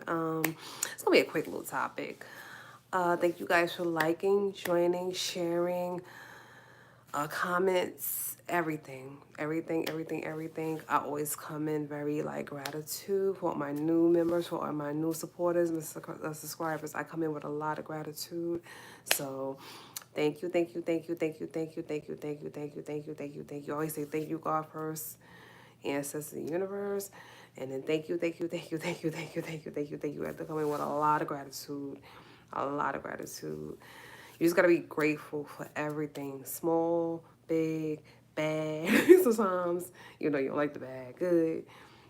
It's gonna be a quick little topic. Thank you guys for liking, joining, sharing, comments, everything. I always come in very like gratitude for all my new members, for all my new supporters, and subscribers. I come in with a lot of gratitude. So thank you. I always say thank you, God first, ancestors, the universe, and then thank you. I have to come in with a lot of gratitude, a lot of gratitude. You just gotta be grateful for everything, small, big, bad. Sometimes, you don't like the bad, good,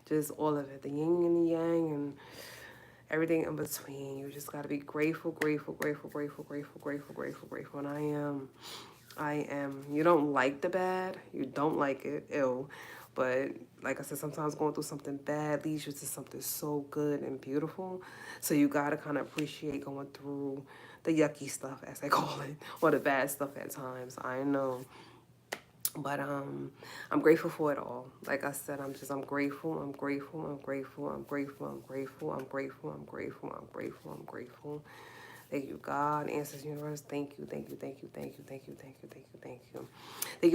just all of it, the yin and the yang, and everything in between. You just gotta be grateful. And I am. You don't like the bad, you don't like it, ew. But like I said, sometimes going through something bad leads you to something so good and beautiful. So you gotta kind of appreciate going through the yucky stuff, as they call it, or the bad stuff at times. I know. But I'm grateful for it all. Like I said, I'm grateful. I'm grateful. Thank you, God, Ancestors, Universe. Thank you. Thank you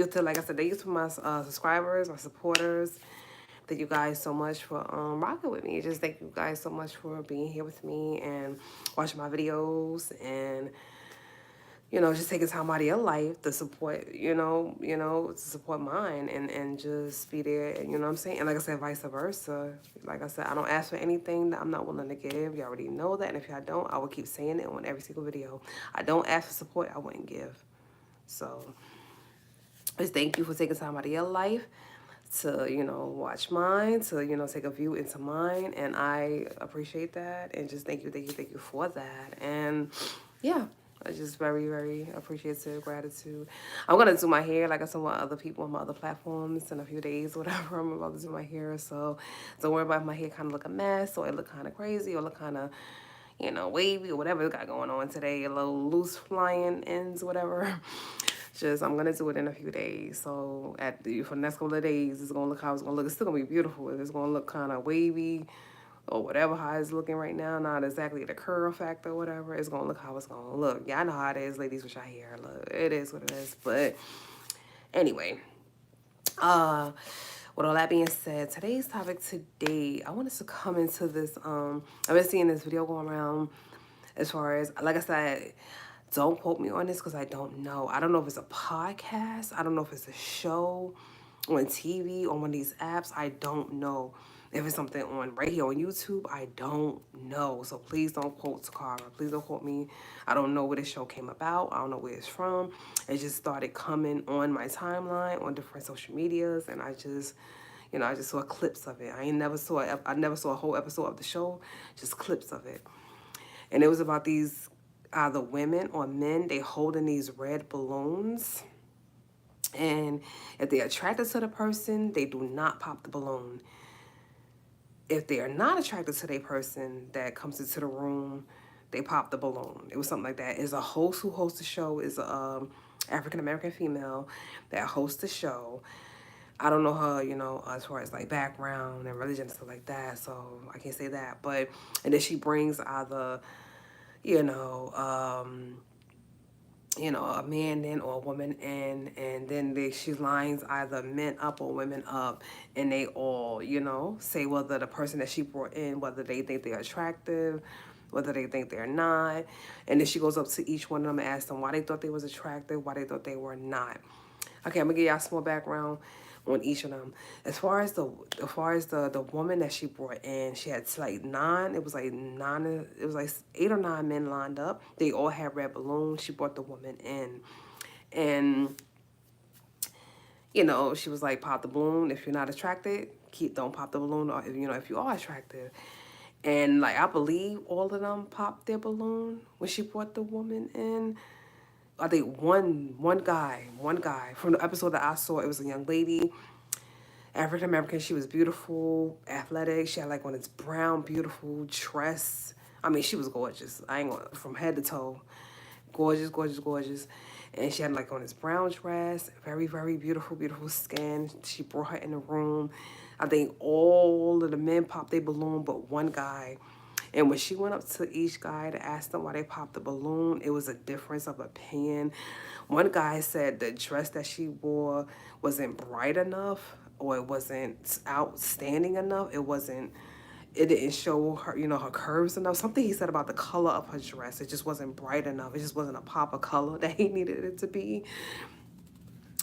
to, like I said, thank you to my subscribers, my supporters. Thank you guys so much for rocking with me. Just thank you guys so much for being here with me and watching my videos and just taking time out of your life to support, to support mine and just be there, you know what I'm saying? And like I said, vice versa. Like I said, I don't ask for anything that I'm not willing to give. You already know that. And if I don't, I will keep saying it on every single video. I don't ask for support, I wouldn't give. So just thank you for taking time out of your life to, watch mine, to, take a view into mine. And I appreciate that. And just thank you for that. And yeah, I just very appreciative, gratitude. I'm going to do my hair like I said with other people on my other platforms in a few days, whatever. I'm about to do my hair. So don't worry about if my hair kind of look a mess or it look kind of crazy or look kind of, wavy or whatever it got going on today. A little loose flying ends, whatever. Just I'm gonna do it in a few days. So for the next couple of days, it's gonna look how it's gonna look. It's still gonna be beautiful. It's gonna look kind of wavy or whatever how it's looking right now. Not exactly the curl factor or whatever. It's gonna look how it's gonna look. Yeah, I know how it is, ladies, with your hair. Look, it is what it is. But anyway, with all that being said, today's topic today, I wanted to come into this. I've been seeing this video going around as far as, like I said, don't quote me on this because I don't know. I don't know if it's a podcast. I don't know if it's a show on TV, on one of these apps. I don't know. If it's something on right here on YouTube, I don't know. So please don't quote Toccara. Please don't quote me. I don't know where this show came about. I don't know where it's from. It just started coming on my timeline on different social medias, and I just saw clips of it. I never saw a whole episode of the show, just clips of it. And it was about these either women or men, they holding these red balloons. And if they're attracted to the person, they do not pop the balloon. If they are not attracted to the person that comes into the room, they pop the balloon. It was something like that. Is a host who hosts the show is a African-American female that hosts the show. I don't know her, as far as like background and religion and stuff like that, so I can't say that. But, and then she brings either, a man in or a woman in, and then she lines either men up or women up, and they all, say whether the person that she brought in, whether they think they're attractive, whether they think they're not, and then she goes up to each one of them and asks them why they thought they was attractive, why they thought they were not. Okay, I'm gonna give y'all some more background on each of them. As far as the woman that she brought in, she had like it was like 8 or 9 men lined up. They all had red balloons. She brought the woman in, and she was like, pop the balloon. If you're not attracted, don't pop the balloon. Or if you are attractive. And like I believe all of them popped their balloon when she brought the woman in. I think one guy from the episode that I saw, it was a young lady, African American. She was beautiful, athletic. She had like on this brown, beautiful dress. I mean, she was gorgeous. I ain't gonna, from head to toe, gorgeous. And she had like on this brown dress, very beautiful skin. She brought her in the room. I think all of the men popped their balloon, but one guy, And when she went up to each guy to ask them why they popped the balloon, it was a difference of opinion. One guy said the dress that she wore wasn't bright enough, or it wasn't outstanding enough. It didn't show her, her curves enough. Something he said about the color of her dress. It just wasn't bright enough. It just wasn't a pop of color that he needed it to be.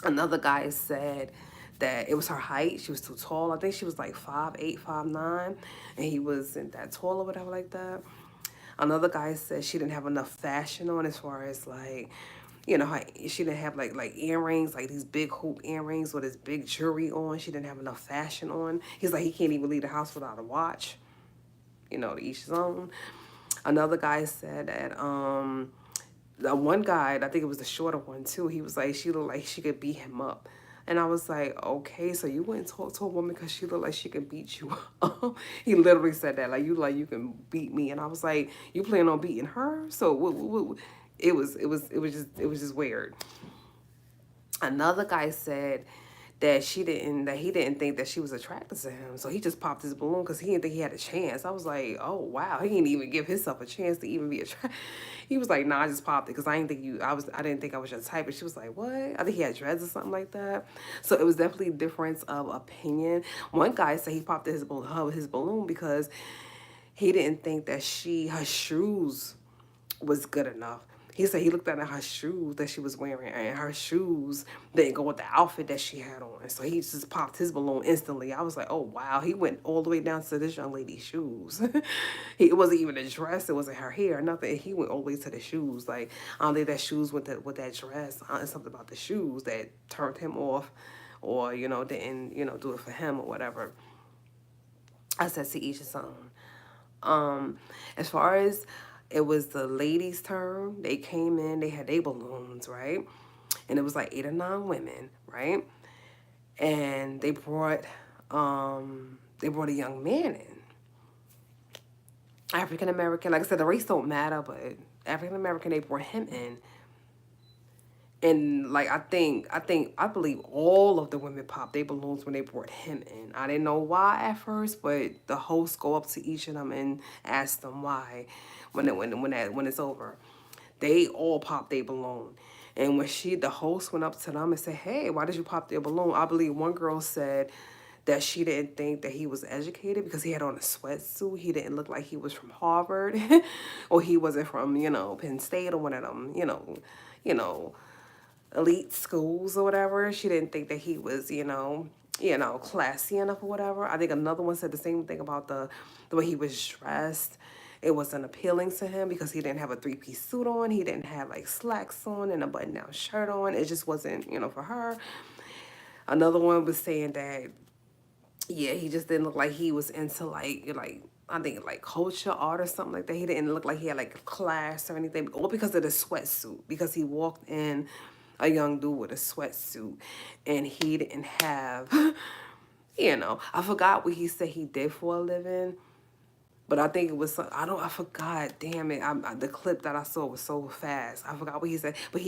Another guy said that it was her height. She was too tall. I think she was like 5'8", 5'9", and he wasn't that tall or whatever like that. Another guy said she didn't have enough fashion on, as far as like, she didn't have like earrings, like these big hoop earrings with this big jewelry on. She didn't have enough fashion on. He's like, he can't even leave the house without a watch. To each his own. Another guy said that the one guy, I think it was the shorter one too, he was like, she looked like she could beat him up. And I was like, okay, so you wouldn't talk to a woman because she looked like she could beat you up? He literally said that, like you can beat me. And I was like, you plan on beating her? So it was just weird. Another guy said that he didn't think that she was attracted to him, so he just popped his balloon because he didn't think he had a chance. I was like, oh wow, he didn't even give himself a chance to even be attracted. He was like, nah, I just popped it because I didn't think I was your type. And she was like, what? I think he had dreads or something like that. So it was definitely a difference of opinion. One guy said he popped his balloon because he didn't think that her shoes was good enough. He said he looked at her shoes that she was wearing, and her shoes didn't go with the outfit that she had on. So he just popped his balloon instantly. I was like, oh, wow. He went all the way down to this young lady's shoes. It wasn't even a dress. It wasn't her hair, nothing. He went all the way to the shoes. Like, I don't think that shoes with that dress. It's something about the shoes that turned him off, or, didn't, do it for him or whatever. I said to each his own. As far as it was the ladies' turn, they came in, they had their balloons, right? And it was like 8 or 9 women, right? And they brought a young man in. African American, like I said, the race don't matter, but African American, they brought him in. And like I believe all of the women popped their balloons when they brought him in. I didn't know why at first, but the hosts go up to each of them and ask them why when it's over. They all popped their balloon. And when the host went up to them and said, hey, why did you pop their balloon? I believe one girl said that she didn't think that he was educated because he had on a sweatsuit. He didn't look like he was from Harvard or he wasn't from, Penn State or one of them, elite schools or whatever. She didn't think that he was, classy enough or whatever. I think another one said the same thing about the way he was dressed. It wasn't appealing to him because he didn't have a 3-piece suit on. He didn't have like slacks on and a button-down shirt on. It just wasn't, for her. Another one was saying that, yeah, he just didn't look like he was into like I think like culture, art or something like that. He didn't look like he had like a class or anything. All because of the sweatsuit. Because he walked in a young dude with a sweatsuit and he didn't have, I forgot what he said he did for a living. But I think it was, I forgot, damn it. The clip that I saw was so fast. I forgot what he said. But I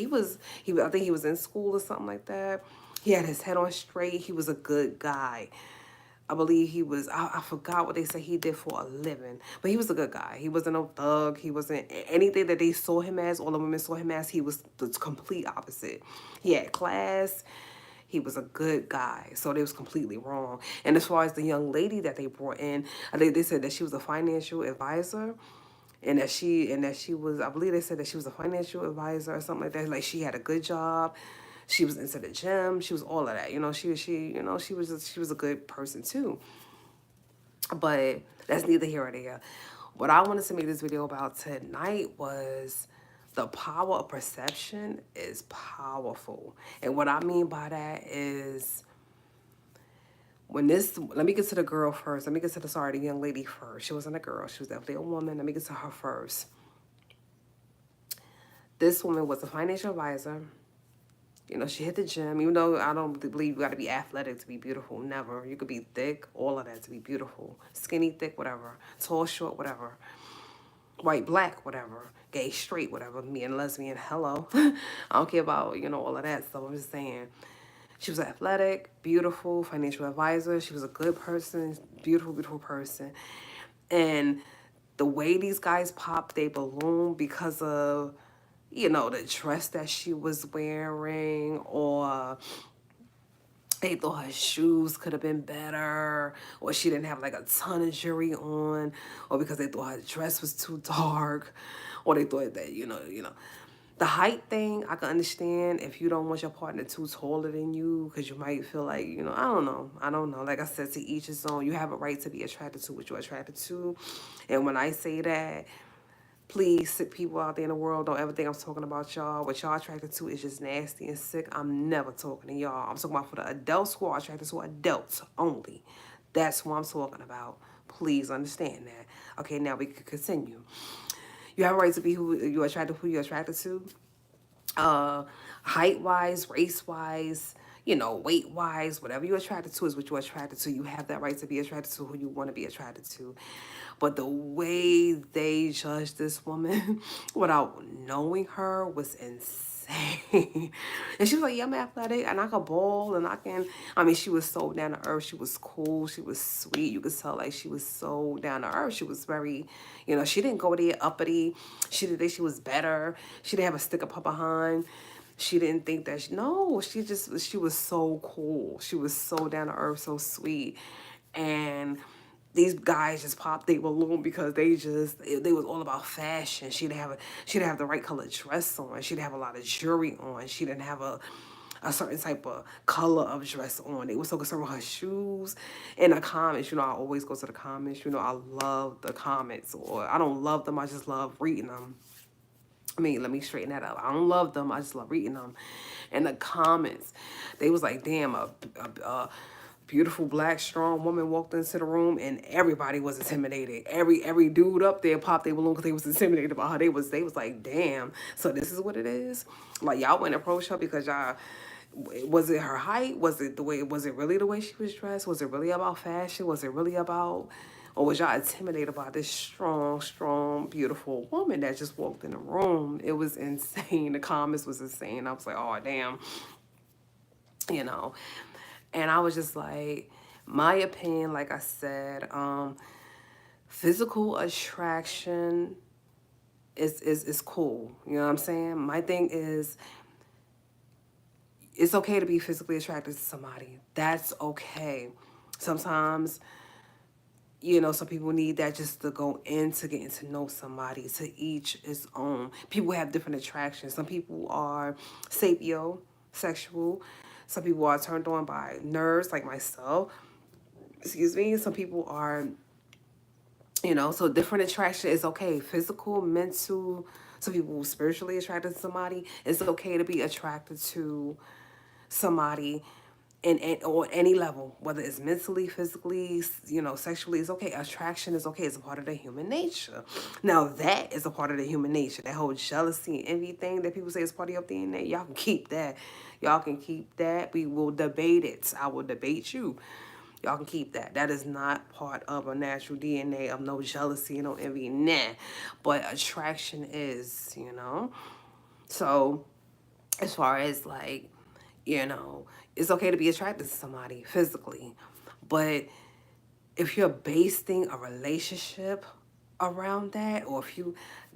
think he was in school or something like that. He had his head on straight. He was a good guy. I believe he was, I forgot what they said he did for a living. But he was a good guy. He wasn't no thug. He wasn't anything that they saw him as, all the women saw him as. He was the complete opposite. He had class. He was a good guy. So they was completely wrong. And as far as the young lady that they brought in, I think they said that she was a financial advisor. And that she was, I believe they said that she was a financial advisor or something like that. Like she had a good job. She was into the gym. She was all of that. She was a good person too. But that's neither here or there. What I wanted to make this video about tonight was the power of perception is powerful. And what I mean by that is let me get to the girl first. Let me get to the young lady first. She wasn't a girl. She was definitely a woman. Let me get to her first. This woman was a financial advisor. She hit the gym, even though I don't believe you got to be athletic to be beautiful. Never. You could be thick, all of that to be beautiful. Skinny, thick, whatever. Tall, short, whatever. White, black, whatever. Gay, straight, whatever. Me and lesbian, hello. I don't care about, all of that stuff. I'm just saying. She was athletic, beautiful, financial advisor. She was a good person, beautiful, beautiful person. And the way these guys popped their balloon because of, you know, the dress that she was wearing, or they thought her shoes could have been better, or she didn't have like a ton of jewelry on, or because they thought her dress was too dark, or they thought that, the height thing, I can understand if you don't want your partner too taller than you, because you might feel like, I don't know. I don't know. Like I said, to each his own. You have a right to be attracted to what you're attracted to. And when I say that, please, sick people out there in the world, don't ever think I'm talking about y'all. What y'all attracted to is just nasty and sick. I'm never talking to y'all. I'm talking about for the adults who are attracted to adults only. That's what I'm talking about. Please understand that. Okay, now we can continue. You have a right to be who you're attracted to. Height wise, race wise, weight wise, whatever you're attracted to is what you're attracted to. You have that right to be attracted to who you want to be attracted to. But the way they judged this woman without knowing her was insane. And she was like, yeah, I'm athletic and I can ball and she was so down to earth. She was cool. She was sweet. You could tell like she was so down to earth. She was very, she didn't go there uppity. She didn't think she was better. She didn't have a stick up her behind. She didn't think that, she was so cool. She was so down to earth, so sweet. And these guys just popped their balloon because they was all about fashion. She didn't have the right color dress on. She didn't have a lot of jewelry on. She didn't have a certain type of color of dress on. They were so concerned with her shoes. In the comments, I always go to the comments. I love the comments. Or I don't love them, I just love reading them. Let me straighten that up. I don't love them. I just love reading them. In the comments, they was like, damn, a beautiful black strong woman walked into the room and everybody was intimidated. Every dude up there popped their balloon because they was intimidated about her. They was like, damn, so this is what it is. Like, y'all wouldn't approach her because y'all, was it her height? Was it really the way she was dressed? Was it really about fashion? Was it really about, or was y'all intimidated by this strong, beautiful woman that just walked in the room? It was insane. The comments was insane. I was like, oh, damn. And I was just like, my opinion, like I said, physical attraction is cool. You know what I'm saying? My thing is, it's okay to be physically attracted to somebody. That's okay. Sometimes, some people need that just to go into getting to know somebody. To each his own. People have different attractions. Some people are sapiosexual. Some people are turned on by nerves, like myself. Excuse me. Some people are, so different attraction is okay. Physical, mental. Some people spiritually attracted to somebody. It's okay to be attracted to somebody or any level, whether it's mentally, physically, sexually. It's okay. Attraction is okay. It's a part of the human nature. Now that is a part of the human nature. That whole jealousy and envy thing that people say is part of your DNA, y'all can keep that. Y'all can keep that. We will debate it. I will debate you. Y'all can keep that. That is not part of a natural DNA of no jealousy, no envy, nah. But attraction is, So as far as like, it's okay to be attracted to somebody physically. But if you're basing a relationship around that, or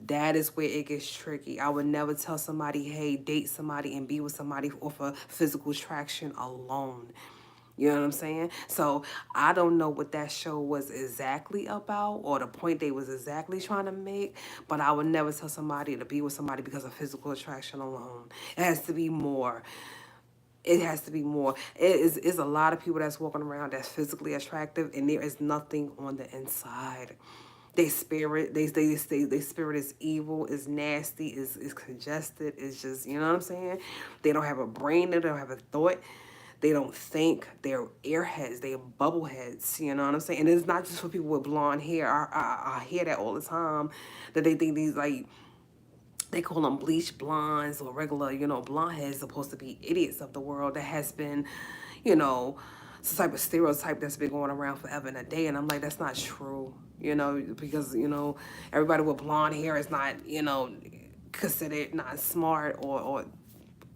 that is where it gets tricky. I would never tell somebody, hey, date somebody and be with somebody off of physical attraction alone. You know what I'm saying? So I don't know what that show was exactly about or the point they was exactly trying to make, but I would never tell somebody to be with somebody because of physical attraction alone. It has to be more. It has to be more. It's a lot of people that's walking around that's physically attractive and there is nothing on the inside. They spirit, they spirit is evil, is nasty, is congested, is just, you know what I'm saying? They don't have a brain, they don't have a thought. They don't think. They're airheads. They're bubbleheads. You know what I'm saying? And it's not just for people with blonde hair. I hear that all the time. That they think these, like, they call them bleach blondes or regular, blonde heads supposed to be idiots of the world. That has been, some type of stereotype that's been going around forever and a day. And I'm like, that's not true. Because, everybody with blonde hair is not, considered not smart or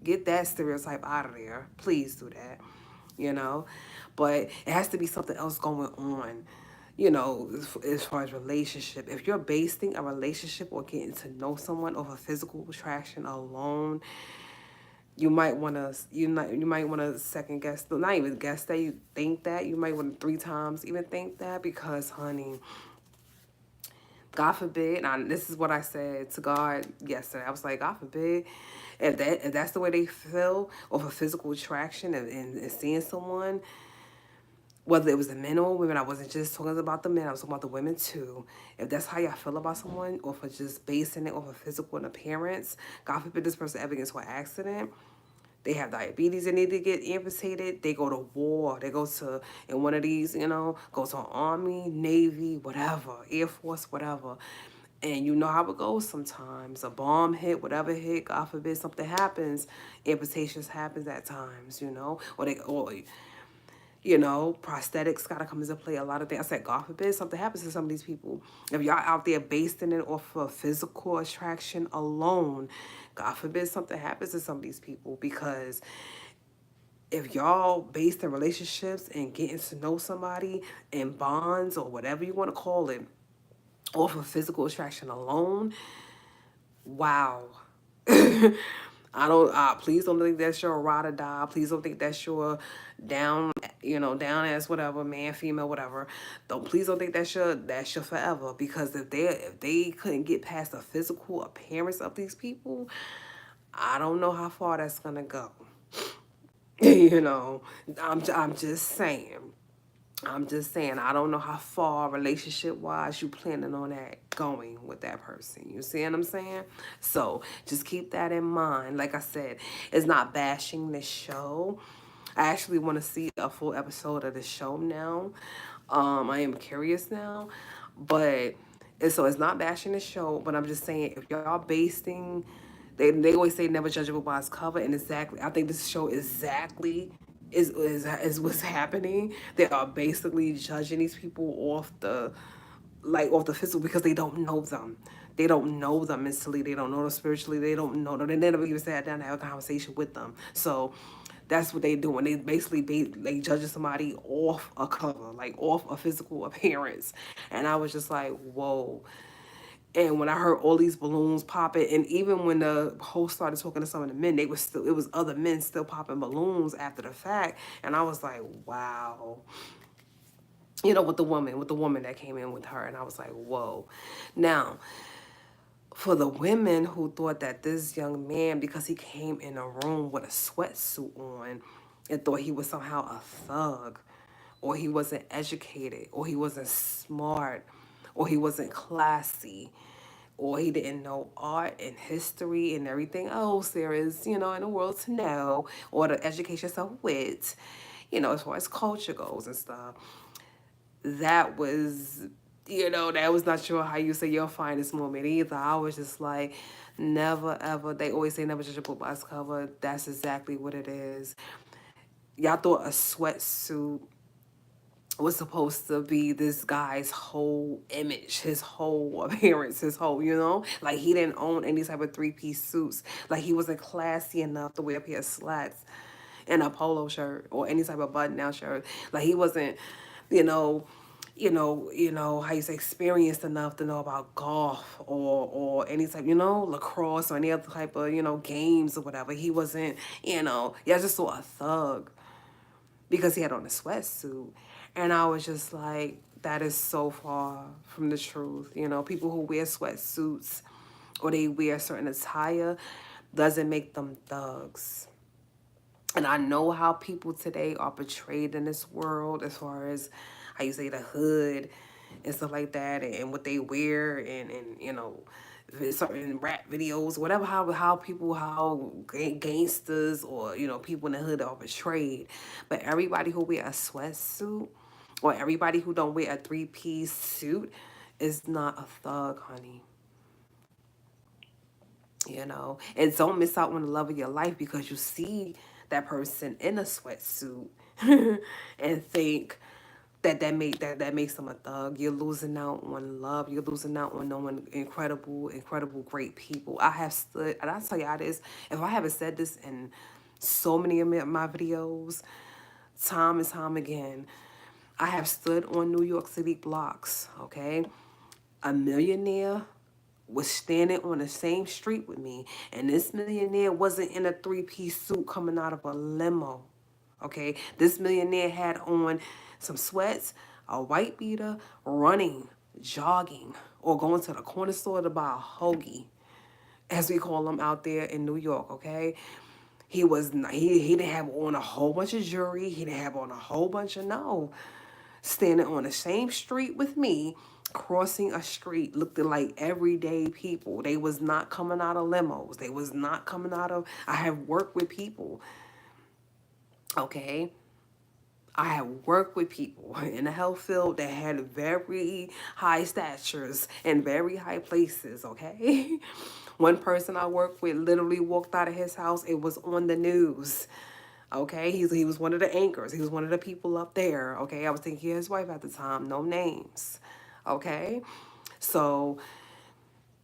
get that stereotype out of there. Please do that, But it has to be something else going on. you know, as far as relationship, if you're basing a relationship or getting to know someone off of physical attraction alone, you might want to second guess, not even guess that, you think that, you might want to 3 times even think that, because honey, God forbid, and this is what I said to God yesterday. I was like, God forbid, if that's the way they feel off of physical attraction and seeing someone, whether it was the men or women, I wasn't just talking about the men, I was talking about the women too. If that's how y'all feel about someone, or for just basing it off of physical and appearance, God forbid this person ever gets into an accident, they have diabetes, they need to get amputated, they go to war, they go to, in one of these, go to Army, Navy, whatever, Air Force, whatever. And you know how it goes sometimes. A bomb hit, whatever hit, God forbid something happens, amputations happens at times, or prosthetics gotta come into play. A lot of things. I said, God forbid something happens to some of these people. If y'all out there basing it off of physical attraction alone, God forbid something happens to some of these people. Because if y'all base their relationships and getting to know somebody in bonds or whatever you want to call it off of physical attraction alone, wow. I don't. Please don't think that's your ride or die. Please don't think that's your down, down as whatever, man, female, whatever. Please don't think that's your forever. Because if they couldn't get past the physical appearance of these people, I don't know how far that's gonna go. you know, I'm just saying. I'm just saying, I don't know how far relationship wise you planning on that going with that person. You see what I'm saying? So just keep that in mind. Like I said, it's not bashing the show. I actually want to see a full episode of the show now. I am curious now, but it's not bashing the show. But I'm just saying, if y'all basing, they always say never judge a book by its cover, and exactly, I think this show exactly is what's happening. They are basically judging these people off the physical, because they don't know them. They don't know them mentally. They don't know them spiritually. They don't know them. They never even sat down and have a conversation with them. So that's what they doing. They basically like judging somebody off a cover, like off a physical appearance. And I was just like, whoa. And when I heard all these balloons popping, and even when the host started talking to some of the men, it was other men still popping balloons after the fact. And I was like, wow. With the woman that came in with her. And I was like, whoa. Now, for the women who thought that this young man, because he came in a room with a sweatsuit on, and thought he was somehow a thug, or he wasn't educated, or he wasn't smart, or he wasn't classy, or he didn't know art and history and everything else there is, in the world to know, or to educate yourself with, as far as culture goes and stuff. That was, that was not sure how you say your finest moment either. I was just like, never ever. They always say never judge a book by its cover. That's exactly what it is. Y'all thought a sweatsuit was supposed to be this guy's whole image, his whole appearance, his whole, like he didn't own any type of 3-piece suits. Like he wasn't classy enough to wear a pair of slacks and a polo shirt or any type of button-down shirt. Like he wasn't, you know, how you say, experienced enough to know about golf or any type, lacrosse or any other type of, games or whatever. He wasn't, yeah, just saw a thug because he had on a sweatsuit. And I was just like, that is so far from the truth. People who wear sweatsuits or they wear certain attire doesn't make them thugs. And I know how people today are portrayed in this world as far as how you say the hood and stuff like that, and what they wear, and certain rap videos, whatever, how gangsters or people in the hood are portrayed. But everybody who wear a sweatsuit or everybody who don't wear a 3-piece suit is not a thug, honey. And don't miss out on the love of your life because you see that person in a sweatsuit and think that makes them a thug. You're losing out on love. You're losing out on knowing incredible, great people. I have stood, and I tell y'all this, if I haven't said this in so many of my videos, time and time again, I have stood on New York City blocks, okay? A millionaire was standing on the same street with me, and this millionaire wasn't in a three-piece suit coming out of a limo, okay? This millionaire had on some sweats, a white beater, running, jogging, or going to the corner store to buy a hoagie, as we call them out there in New York, okay? He was not, he didn't have on a whole bunch of jewelry. He didn't have on a whole bunch of, no. Standing on the same street with me, crossing a street, looking like everyday people. They was not coming out of limos. They was not coming out of, I have worked with people, okay? I have worked with people in the health field that had very high statures and very high places, okay? One person I worked with literally walked out of his house. It was on the news, okay? He was one of the anchors. He was one of the people up there, okay? I was taking care of his wife at the time. No names, okay? So,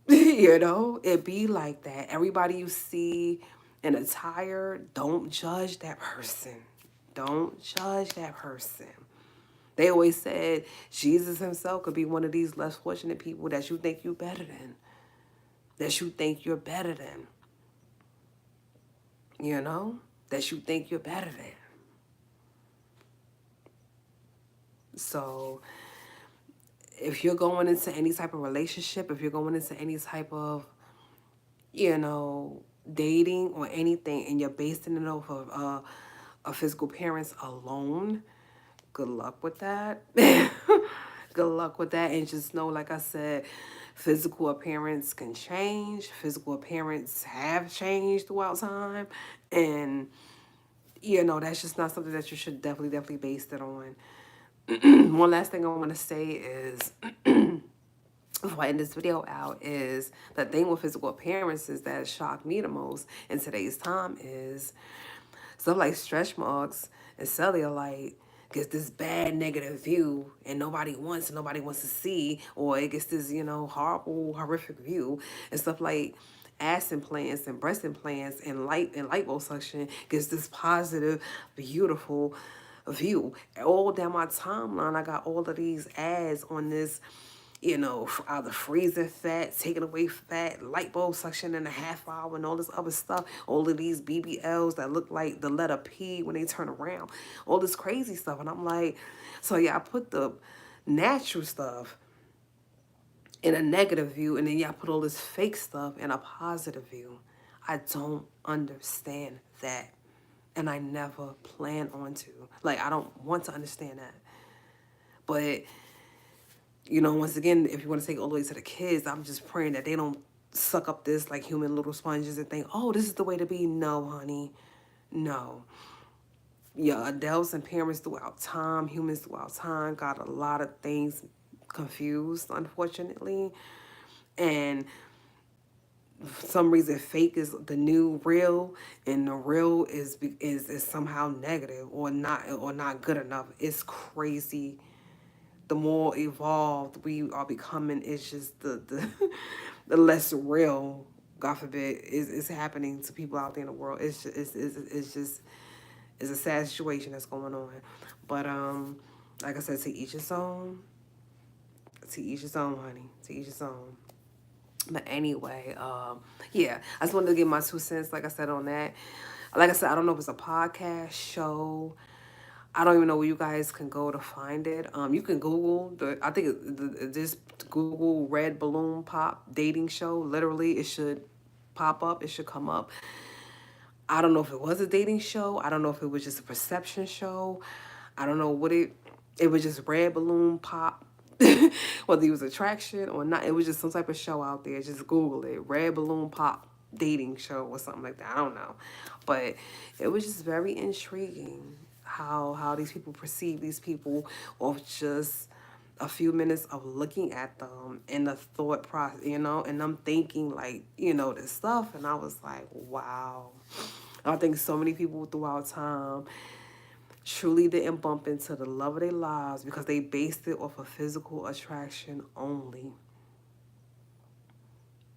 you know, it be like that. Everybody you see in attire, don't judge that person. Don't judge that person. They always said Jesus himself could be one of these less fortunate people that you think you're better than. That you think you're better than. You know? That you think you're better than. So, if you're going into any type of relationship, if you're going into any type of, you know, dating or anything, and you're basing it off of a physical appearance alone, good luck with that. Good luck with that. And just know, like I said, physical appearance can change. Physical appearance have changed throughout time. And, you know, that's just not something that you should definitely base it on. One last thing I want to say is, before I end this video out, is the thing with physical appearances that shocked me the most in today's time is stuff like stretch marks and cellulite gets this bad negative view, and nobody wants to see, or it gets this, you know, horrible, horrific view. And stuff like ass implants and breast implants and liposuction gets this positive, beautiful view. All down my timeline, I got all of these ads on this, you know, either freezing fat, taking away fat, liposuction in a half hour, and all this other stuff. All of these BBLs that look like the letter P when they turn around. All this crazy stuff. And I'm like, so yeah, I put the natural stuff in a negative view, and then y'all put all this fake stuff in a positive view. I don't understand that. And I never plan on to. Like, I don't want to understand that. But, you know, once again, if you want to take it all the way to the kids, I'm just praying that they don't suck up this like human little sponges and think, oh, this is the way to be. No, honey. No. Yeah, adults and parents throughout time, humans throughout time, got a lot of things confused, unfortunately. And for some reason, fake is the new real, and the real is somehow negative or not good enough. It's crazy. The more evolved we are becoming, it's just the the less real, God forbid, is happening to people out there in the world. It's a sad situation that's going on. But like I said, to each his own. To each his own, honey. To each his own. But anyway, yeah, I just wanted to give my 2 cents, like I said, on that. Like I said, I don't know if it's a podcast, show. I don't even know where you guys can go to find it. You can Google I think just Google Red Balloon Pop dating show. Literally, it should pop up. It should come up. I don't know if it was a dating show. I don't know if it was just a perception show. I don't know what it was just Red Balloon Pop. Whether it was attraction or not, it was just some type of show out there. Just Google it. Red Balloon Pop dating show or something like that. I don't know. But it was just very intriguing how these people perceive these people off just a few minutes of looking at them and the thought process, you know, and I'm thinking like, you know, this stuff. And I was like, wow. I think so many people throughout time truly didn't bump into the love of their lives because they based it off of physical attraction only.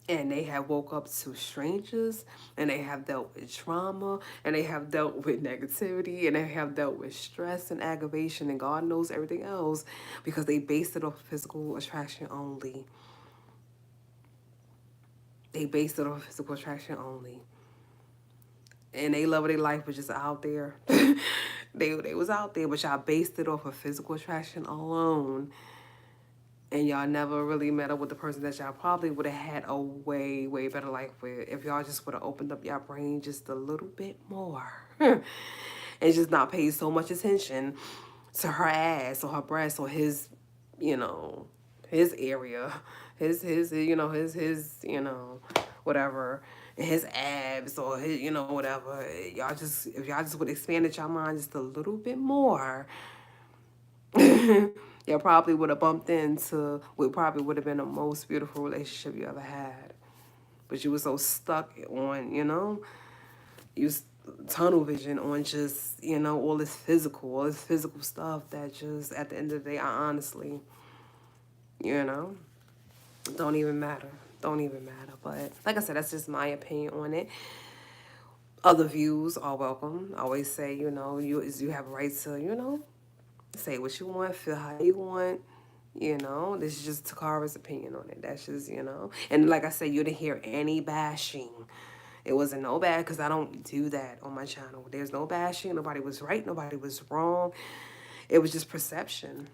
and they have woke up to strangers, and they have dealt with trauma, and they have dealt with negativity, and they have dealt with stress and aggravation, and God knows everything else, because they based it off physical attraction only. They based it off physical attraction only. And they love their life was just out there. They was out there, but y'all based it off of physical attraction alone. And y'all never really met up with the person that y'all probably would have had a way, way better life with if y'all just would have opened up y'all brain just a little bit more. And just not paid so much attention to her ass or her breasts or his, you know, his area, his whatever, his abs or his, whatever. If y'all just would expand y'all mind just a little bit more, y'all probably would have bumped into what probably would have been the most beautiful relationship you ever had. But you were so stuck on, you tunnel vision on just, all this physical stuff that just at the end of the day, I honestly, don't even matter. Don't even matter. But like I said, that's just my opinion on it. Other views are welcome. I always say, you have a right to, say what you want, feel how you want. This is just Tocara's opinion on it. That's just, And like I said, you didn't hear any bashing. It wasn't no bad because I don't do that on my channel. There's no bashing. Nobody was right. Nobody was wrong. It was just perception.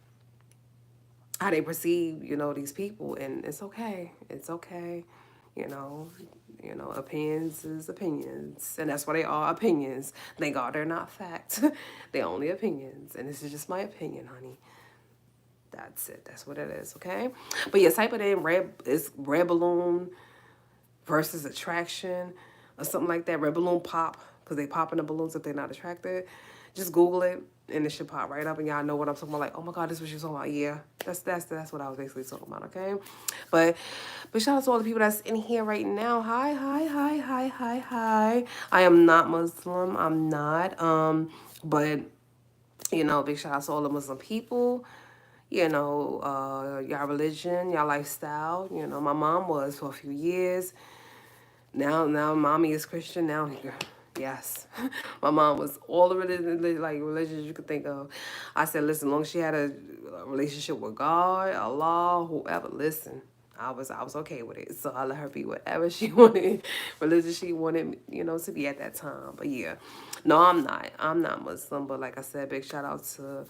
How they perceive, these people. And it's okay. It's okay. Opinions is opinions. And that's why they are opinions. Thank God they're not facts. They're only opinions. And this is just my opinion, honey. That's it. That's what it is, okay? But yeah, type it in. Red balloon versus attraction or something like that. Red balloon pop, because they pop in the balloons if they're not attracted. Just Google it, and it should pop right up, and y'all know what I'm talking about. Like, oh my God, this is what you're talking about. Yeah, that's what I was basically talking about, okay? But shout out to all the people that's in here right now. Hi. I am not Muslim. I'm not. But big shout out to all the Muslim people. Y'all religion, y'all lifestyle. My mom was for a few years. Now mommy is Christian. Now, yes. My mom was all the religions you could think of. I said, listen, as long as she had a relationship with God, Allah, whoever, listen. I was okay with it. So I let her be whatever she wanted, religion she wanted, to be at that time. But yeah. No, I'm not. I'm not Muslim. But like I said, big shout out to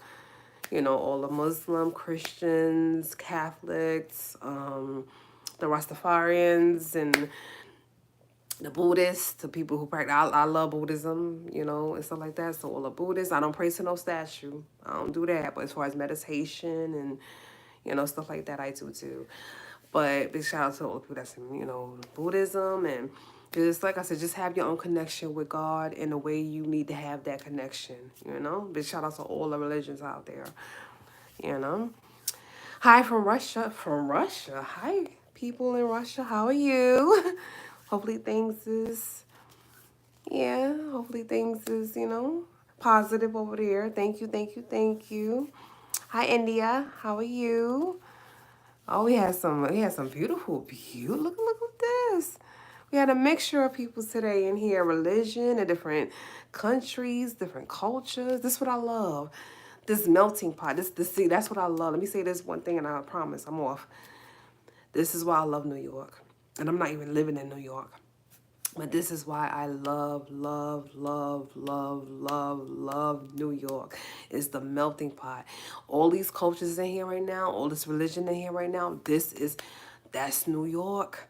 all the Muslim, Christians, Catholics, the Rastafarians, and the Buddhists, the people who practice. I love Buddhism, and stuff like that. So all the Buddhists, I don't pray to no statue. I don't do that. But as far as meditation and, stuff like that, I do too. But big shout out to all the people that's in, Buddhism, and just like I said, just have your own connection with God in the way you need to have that connection, Big shout out to all the religions out there, Hi from Russia. From Russia. Hi, people in Russia. How are you? Hopefully things is, hopefully things is, positive over there. Thank you. Hi, India. How are you? Oh, we had some beautiful. Look at this. We had a mixture of people today in here, religion and different countries, different cultures. This is what I love. This melting pot. See, that's what I love. Let me say this one thing and I promise I'm off. This is why I love New York. And I'm not even living in New York. But this is why I love New York. It's the melting pot. All these cultures in here right now, all this religion in here right now, that's New York.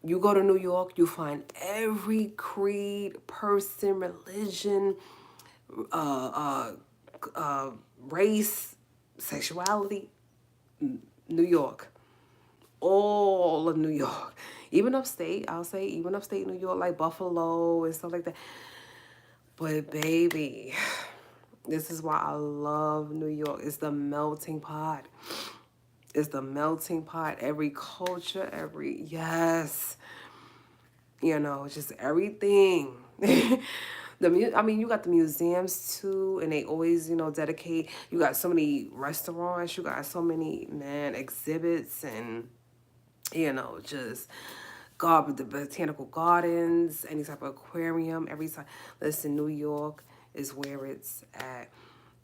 You go to New York, you find every creed, person, religion, race, sexuality. New York. All of New York. Even upstate, I'll say, even upstate New York, like Buffalo and stuff like that. But baby, this is why I love New York. It's the melting pot. It's the melting pot. Every culture, yes. Just everything. You got the museums too, and they always, dedicate. You got so many restaurants. You got so many, exhibits and You know, just the botanical gardens, any type of aquarium, every time. Listen, New York is where it's at.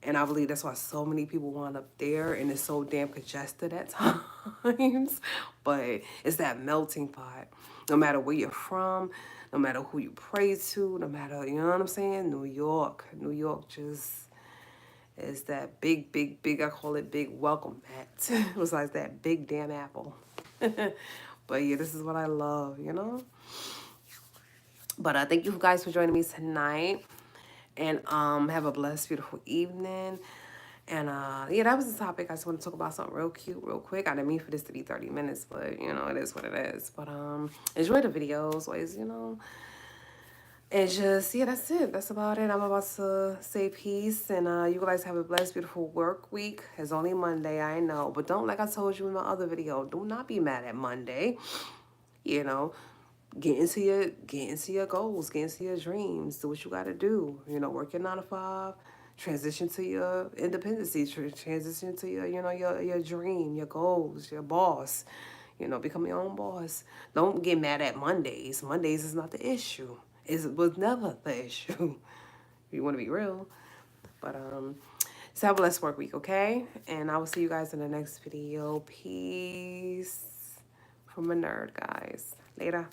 And I believe that's why so many people wind up there, and it's so damn congested at times. But it's that melting pot. No matter where you're from, no matter who you pray to, no matter, you know what I'm saying? New York just is that big, big, big, I call it big welcome mat. It was like that big damn apple. But yeah, this is what I love, you know? But thank you guys for joining me tonight. And have a blessed, beautiful evening. And yeah, that was the topic. I just want to talk about something real cute, real quick. I didn't mean for this to be 30 minutes, but you know, it is what it is. But enjoy the videos, always, you know. And just, yeah, that's it. That's about it. I'm about to say peace. And you guys have a blessed, beautiful work week. It's only Monday, I know. But don't, like I told you in my other video, do not be mad at Monday. You know, get into your goals, get into your dreams, do what you got to do. You know, work your 9 to 5, transition to your independency, transition to your, you know, your dream, your goals, your boss. You know, become your own boss. Don't get mad at Mondays. Mondays is not the issue. It was never the issue. If you want to be real. But so have a blessed work week, okay? And I will see you guys in the next video. Peace from a nerd, guys. Later.